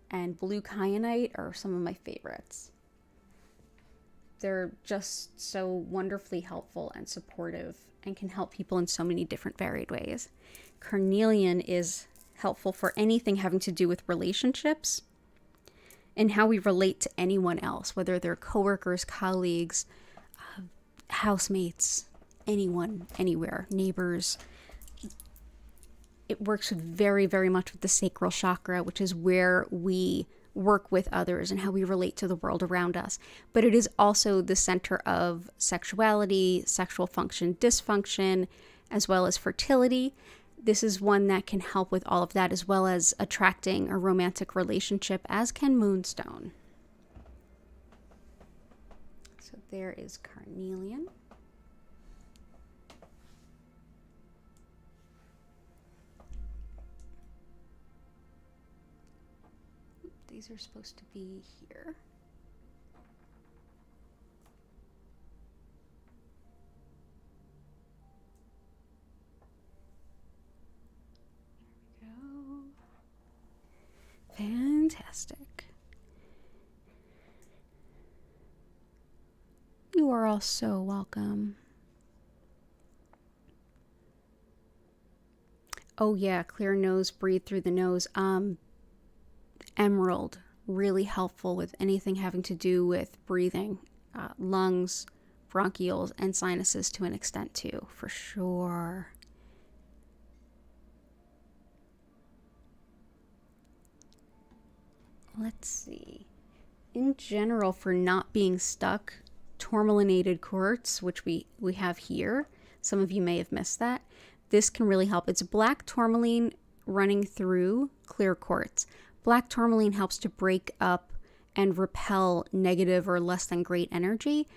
and blue kyanite are some of my favorites. They're just so wonderfully helpful and supportive and can help people in so many different varied ways. Carnelian is helpful for anything having to do with relationships and how we relate to anyone else, whether they're coworkers, colleagues, housemates, anyone, anywhere, neighbors. It works very, very much with the sacral chakra, which is where we work with others and how we relate to the world around us. But it is also the center of sexuality, sexual function, dysfunction, as well as fertility. This is one that can help with all of that, as well as attracting a romantic relationship, as can moonstone. So there is carnelian. These are supposed to be here. There we go. Fantastic. You are all so welcome. Oh yeah, clear nose, breathe through the nose. Emerald, really helpful with anything having to do with breathing, lungs, bronchioles, and sinuses to an extent too, for sure. Let's see. In general, for not being stuck, tourmalinated quartz, which we have here, some of you may have missed that, this can really help. It's black tourmaline running through clear quartz. Black tourmaline helps to break up and repel negative or less than great energy.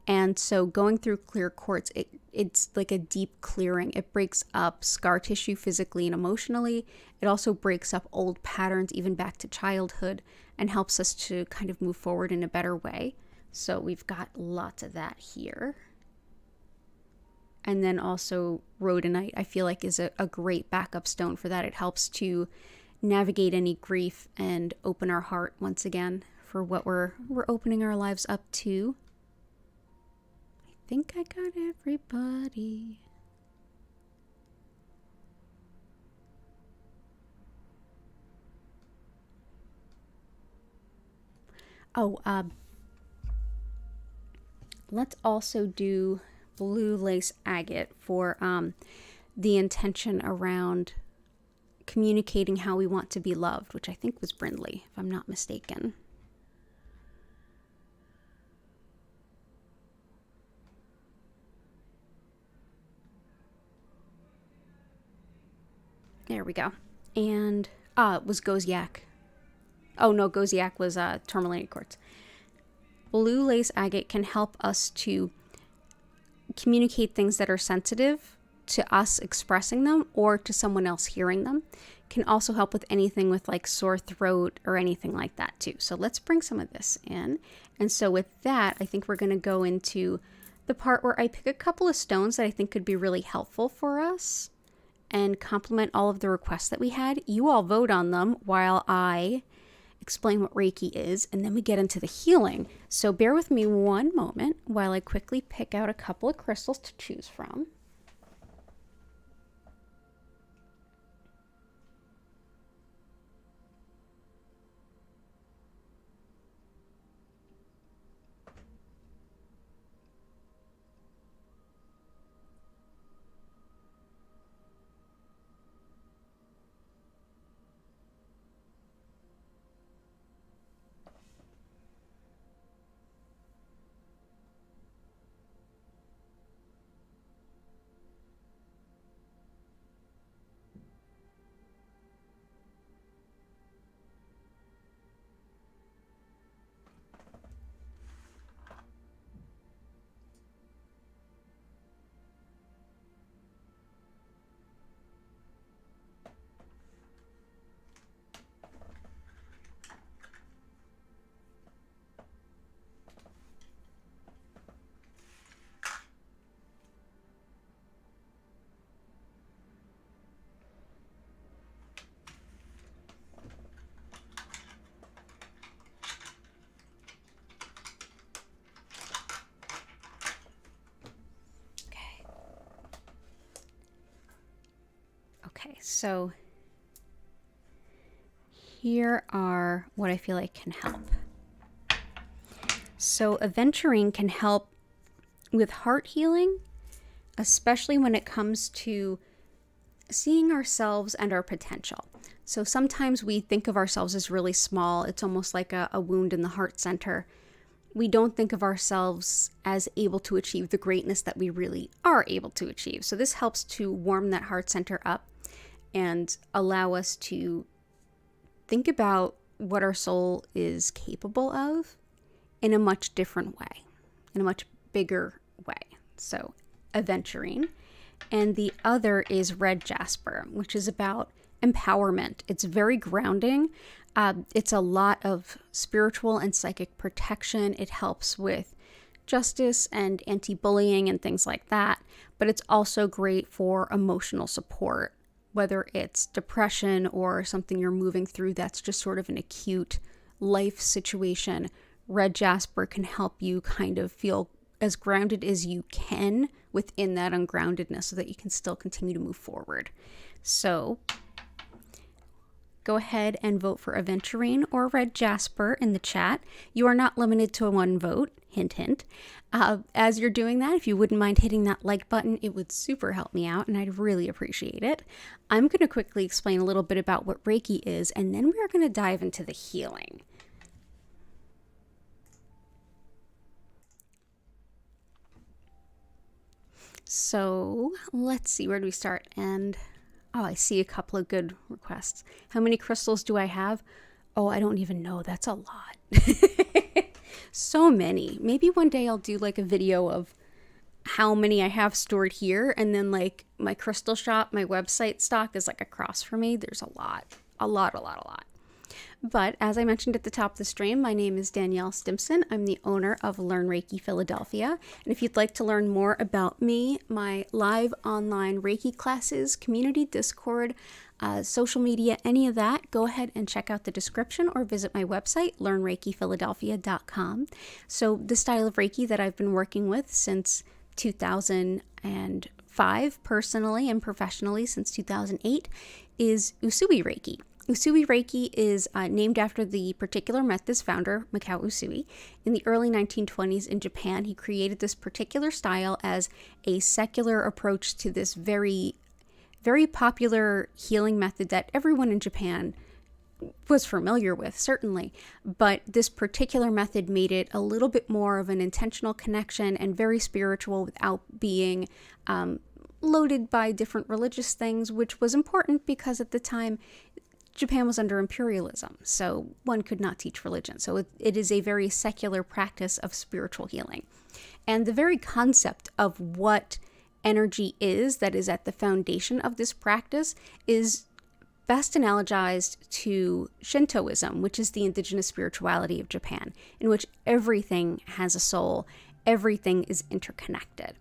And so going through clear quartz, it's like a deep clearing. It breaks up scar tissue physically and emotionally. It also breaks up old patterns, even back to childhood, and helps us to kind of move forward in a better way. So we've got lots of that here. And then also rhodonite, I feel like, is a great backup stone for that. It helps to navigate any grief and open our heart once again for what we're opening our lives up to. I think I got everybody. Oh, let's also do blue lace agate for the intention around communicating how we want to be loved, which I think was Brindley, if I'm not mistaken. There we go. And it was Goziak. Oh no, Goziak was tourmalinated quartz. Blue lace agate can help us to communicate things that are sensitive to us expressing them or to someone else hearing them. Can also help with anything with like sore throat or anything like that too. So let's bring some of this in. And so with that, I think we're going to go into the part where I pick a couple of stones that I think could be really helpful for us and complement all of the requests that we had. You all vote on them while I explain what Reiki is, and then we get into the healing. So bear with me one moment while I quickly pick out a couple of crystals to choose from. Okay, so here are what I feel like can help. So Aventurine can help with heart healing, especially when it comes to seeing ourselves and our potential. So sometimes we think of ourselves as really small. It's almost like a wound in the heart center. We don't think of ourselves as able to achieve the greatness that we really are able to achieve. So this helps to warm that heart center up and allow us to think about what our soul is capable of in a much different way, in a much bigger way. So Aventurine. And the other is red Jasper, which is about empowerment. It's very grounding. It's a lot of spiritual and psychic protection. It helps with justice and anti-bullying and things like that. But it's also great for emotional support, whether it's depression or something you're moving through that's just sort of an acute life situation. Red Jasper can help you kind of feel as grounded as you can within that ungroundedness so that you can still continue to move forward. So go ahead and vote for Aventurine or red Jasper in the chat. You are not limited to one vote. Hint, hint. As you're doing that, if you wouldn't mind hitting that like button, it would super help me out and I'd really appreciate it. I'm going to quickly explain a little bit about what Reiki is, and then we're going to dive into the healing. So let's see, where do we start? And oh, I see a couple of good requests. How many crystals do I have? Oh, I don't even know. That's a lot. So many. Maybe one day I'll do like a video of how many I have stored here, and then like my crystal shop, my website stock is like across from me. There's a lot. But as I mentioned at the top of the stream, my name is Danielle Stimpson. I'm the owner of Learn Reiki Philadelphia. And if you'd like to learn more about me, my live online Reiki classes, community Discord, social media, any of that, go ahead and check out the description or visit my website, learnreikiphiladelphia.com. So the style of Reiki that I've been working with since 2005, personally and professionally since 2008, is Usui Reiki. Usui Reiki is named after the particular method's founder, Mikao Usui. In the early 1920s in Japan, he created this particular style as a secular approach to this very, very popular healing method that everyone in Japan was familiar with, certainly. But this particular method made it a little bit more of an intentional connection and very spiritual without being loaded by different religious things, which was important because at the time, Japan was under imperialism, so one could not teach religion. So it is a very secular practice of spiritual healing. And the very concept of what energy is that is at the foundation of this practice is best analogized to Shintoism, which is the indigenous spirituality of Japan, in which everything has a soul, everything is interconnected.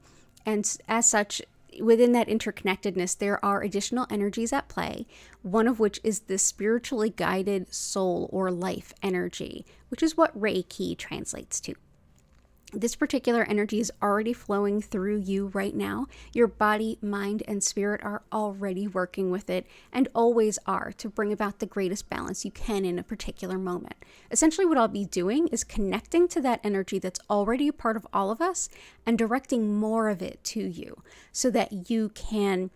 And as such, within that interconnectedness, there are additional energies at play, one of which is this spiritually guided soul or life energy, which is what Reiki translates to. This particular energy is already flowing through you right now. Your body, mind, and spirit are already working with it and always are to bring about the greatest balance you can in a particular moment. Essentially, what I'll be doing is connecting to that energy that's already a part of all of us and directing more of it to you so that you can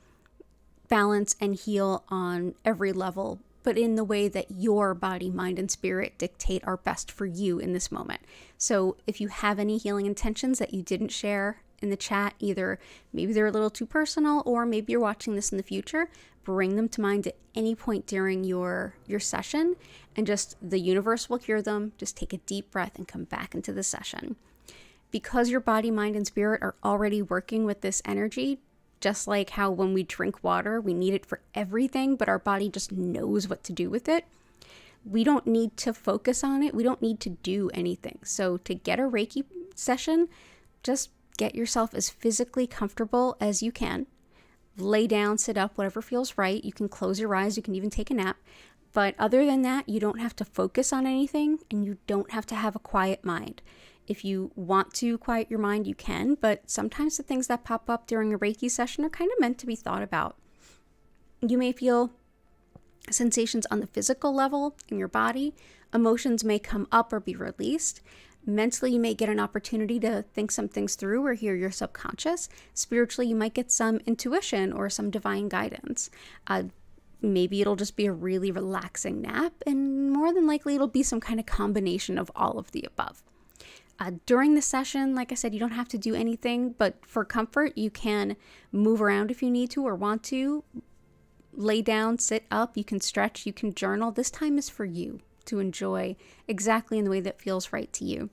balance and heal on every level, but in the way that your body, mind, and spirit dictate are best for you in this moment. So if you have any healing intentions that you didn't share in the chat, either maybe they're a little too personal or maybe you're watching this in the future, bring them to mind at any point during your session, and just the universe will hear them. Just take a deep breath and come back into the session. Because your body, mind, and spirit are already working with this energy, just like how when we drink water, we need it for everything, but our body just knows what to do with it. We don't need to focus on it. We don't need to do anything. So to get a Reiki session, just get yourself as physically comfortable as you can. Lay down, sit up, whatever feels right. You can close your eyes. You can even take a nap. But other than that, you don't have to focus on anything and you don't have to have a quiet mind. If you want to quiet your mind, you can, but sometimes the things that pop up during a Reiki session are kind of meant to be thought about. You may feel sensations on the physical level in your body. Emotions may come up or be released. Mentally, you may get an opportunity to think some things through or hear your subconscious. Spiritually, you might get some intuition or some divine guidance. Maybe it'll just be a really relaxing nap, and more than likely, it'll be some kind of combination of all of the above. During the session, like I said, you don't have to do anything, but for comfort, you can move around if you need to or want to. Lay down, sit up, you can stretch, you can journal. This time is for you to enjoy exactly in the way that feels right to you.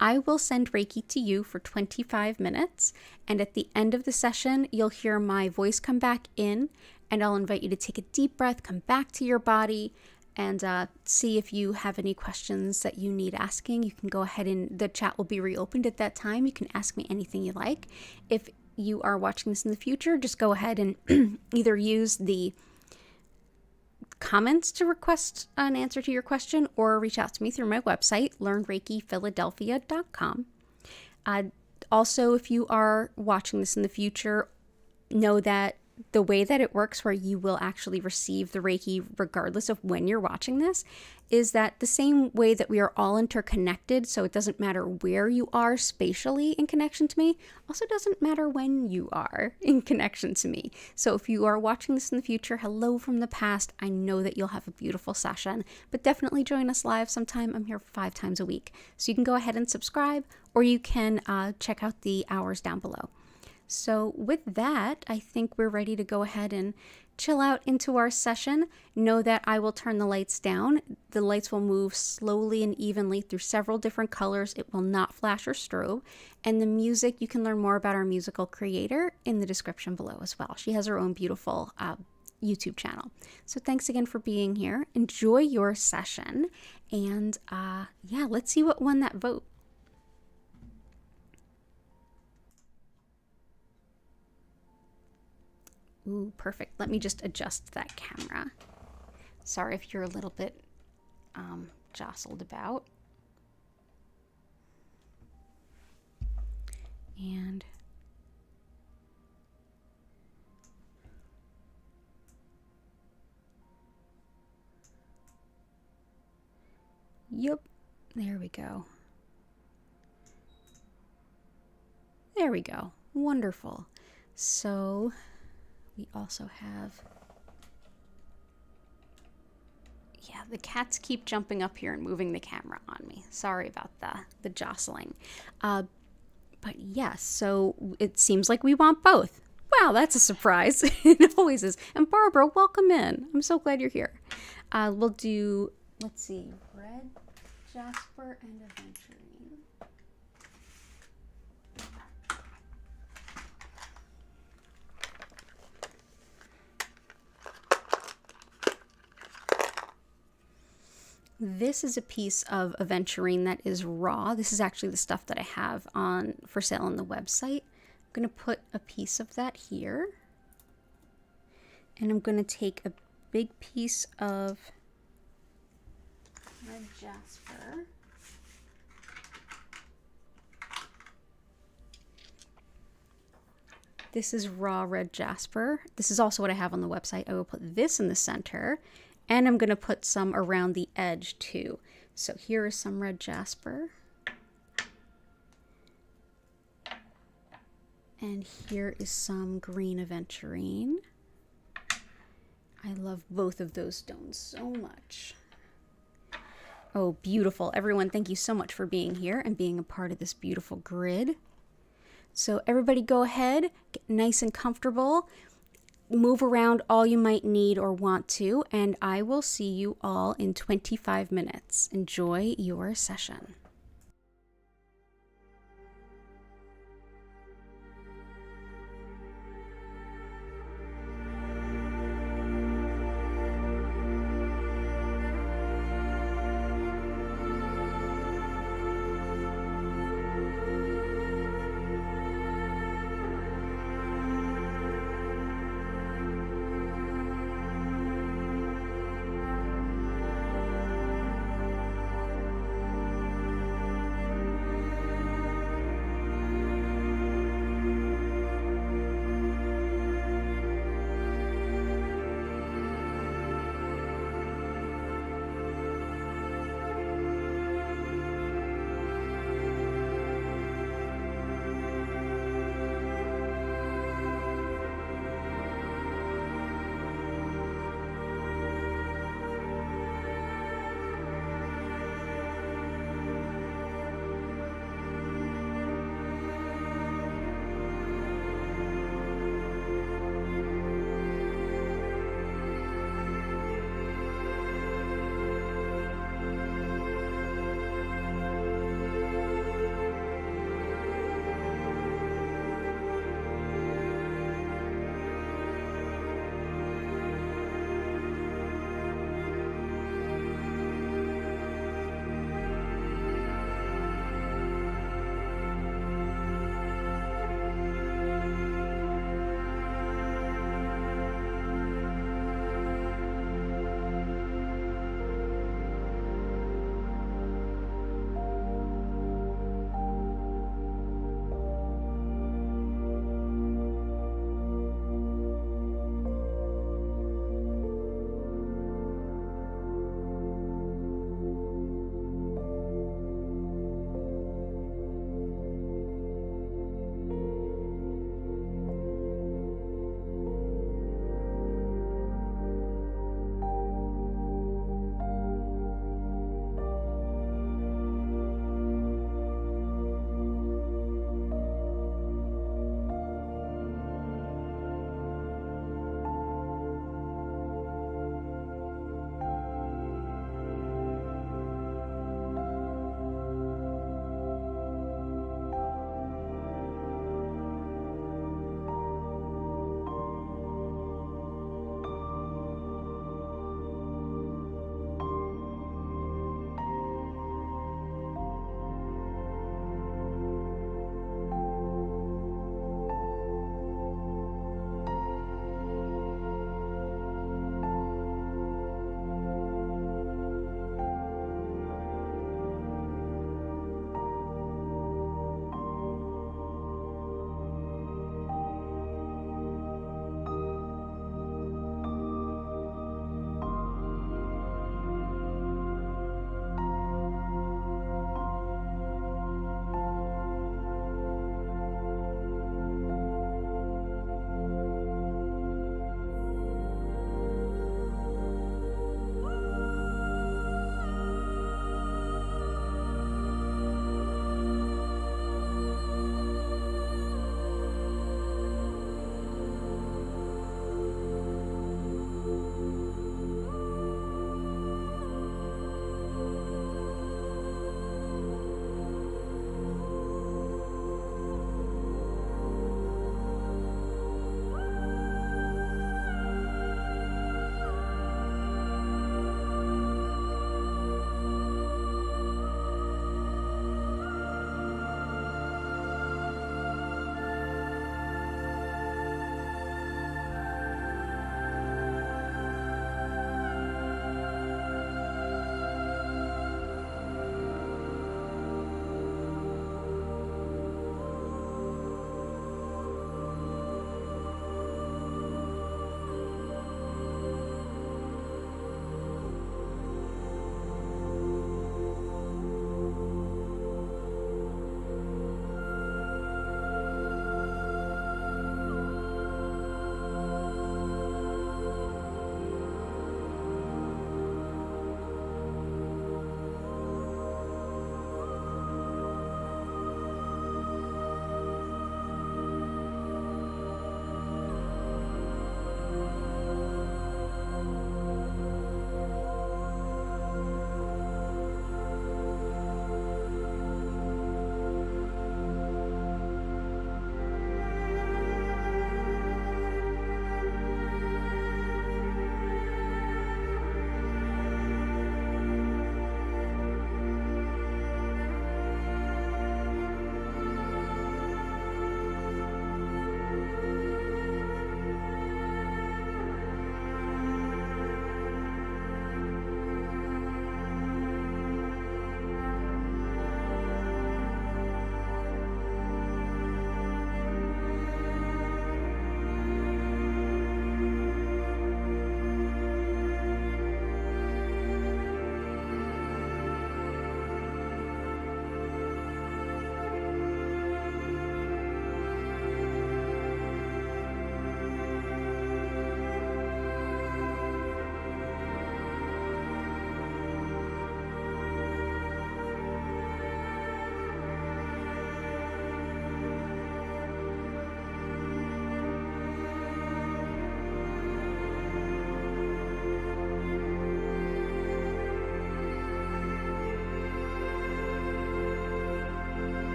I will send Reiki to you for 25 minutes, and at the end of the session, you'll hear my voice come back in, and I'll invite you to take a deep breath, come back to your body, and see if you have any questions that you need asking. You can go ahead and the chat will be reopened at that time. You can ask me anything you like. If you are watching this in the future, just go ahead and either use the comments to request an answer to your question or reach out to me through my website, learnreikiphiladelphia.com. Also, if you are watching this in the future, know that the way that it works where you will actually receive the Reiki regardless of when you're watching this is that the same way that we are all interconnected, so it doesn't matter where you are spatially in connection to me, also doesn't matter when you are in connection to me. So if you are watching this in the future, hello from the past. I know that you'll have a beautiful session, but definitely join us live sometime. I'm here 5 times a week. So you can go ahead and subscribe, or you can check out the hours down below. So with that, I think we're ready to go ahead and chill out into our session. Know that I will turn the lights down. The lights will move slowly and evenly through several different colors. It will not flash or strobe. And the music, you can learn more about our musical creator in the description below as well. She has her own beautiful YouTube channel. So thanks again for being here. Enjoy your session. And yeah, let's see what won that vote. Ooh, perfect. Let me just adjust that camera. Sorry if you're a little bit jostled about. And yep, there we go. There we go. Wonderful. So we also have, yeah, the cats keep jumping up here and moving the camera on me. Sorry about the jostling. But yes, so it seems like we want both. Wow, that's a surprise. It always is. And Barbara, welcome in. I'm so glad you're here. We'll do, let's see, Red, Jasper, and Aventurine. This is a piece of Aventurine that is raw. This is actually the stuff that I have on for sale on the website. I'm going to put a piece of that here. And I'm going to take a big piece of Red Jasper. This is raw Red Jasper. This is also what I have on the website. I will put this in the center. And I'm going to put some around the edge too. So here is some Red Jasper. And here is some green Aventurine. I love both of those stones so much. Oh, beautiful. Everyone, thank you so much for being here and being a part of this beautiful grid. So everybody go ahead, get nice and comfortable. Move around all you might need or want to, and I will see you all in 25 minutes. Enjoy your session.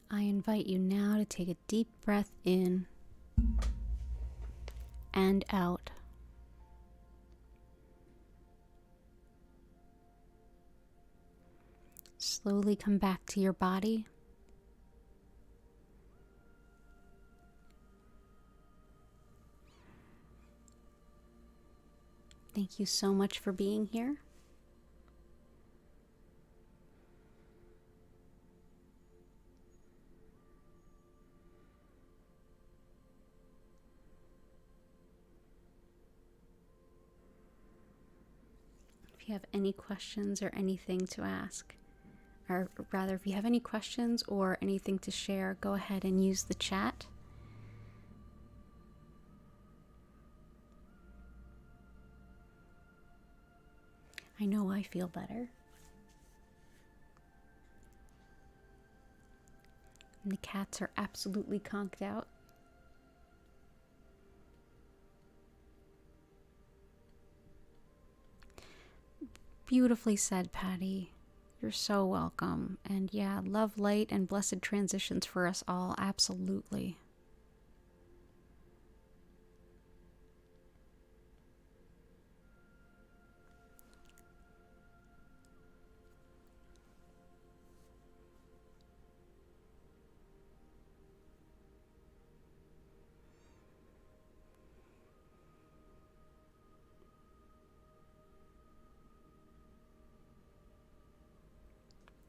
I invite you now to take a deep breath in and out. Slowly come back to your body. Thank you so much for being here. If you have any questions or anything to ask, or rather, if you have any questions or anything to share, go ahead and use the chat. I know I feel better. And the cats are absolutely conked out. Beautifully said, Patty. You're so welcome. And yeah, love, light, and blessed transitions for us all. Absolutely.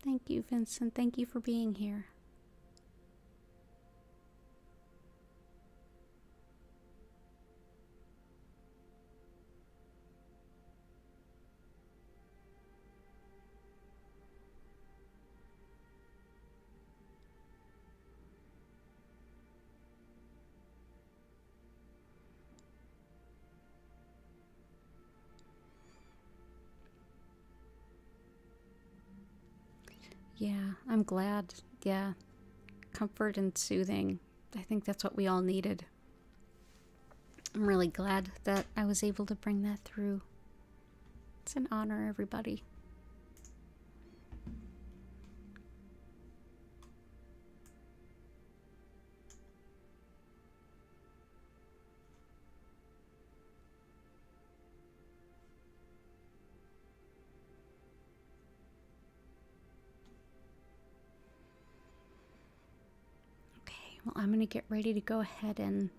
Thank you, Vincent. Thank you for being here. Yeah, I'm glad. Yeah, comfort and soothing. I think that's what we all needed. I'm really glad that I was able to bring that through. It's an honor, everybody. Well, I'm going to get ready to go ahead and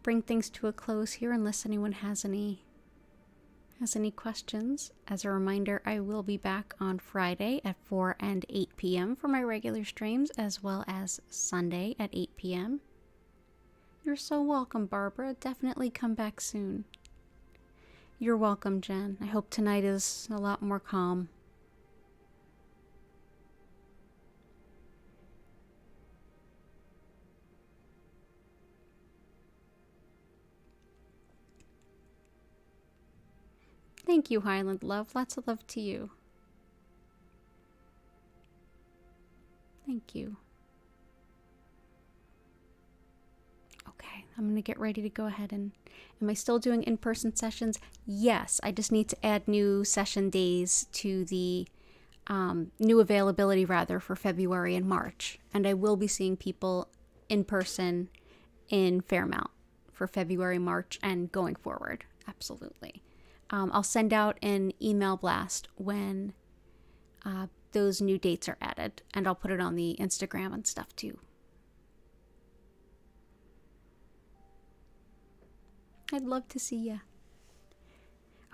bring things to a close here unless anyone has any questions. As a reminder, I will be back on Friday at 4 and 8 p.m. for my regular streams, as well as Sunday at 8 p.m. You're so welcome, Barbara. Definitely come back soon. You're welcome, Jen. I hope tonight is a lot more calm. Thank you, Highland Love. Lots of love to you. Thank you. Okay, I'm going to get ready to go ahead and... Am I still doing in-person sessions? Yes, I just need to add new session days to the new availability, rather, for February and March. And I will be seeing people in person in Fairmount for February, March, and going forward. Absolutely. I'll send out an email blast when those new dates are added, and I'll put it on the Instagram and stuff too. I'd love to see ya.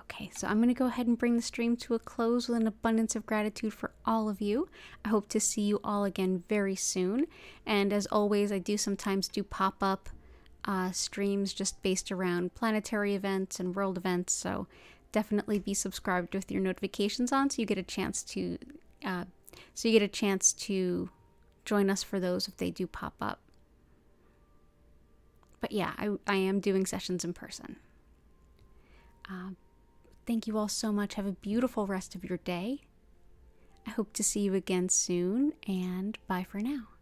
Okay, so I'm going to go ahead and bring the stream to a close with an abundance of gratitude for all of you. I hope to see you all again very soon. And as always, I do sometimes do pop-up streams just based around planetary events and world events, so definitely be subscribed with your notifications on so you get a chance to join us for those if they do pop up. But yeah, I am doing sessions in person. Thank you all so much. Have a beautiful rest of your day. I hope to see you again soon, and bye for now.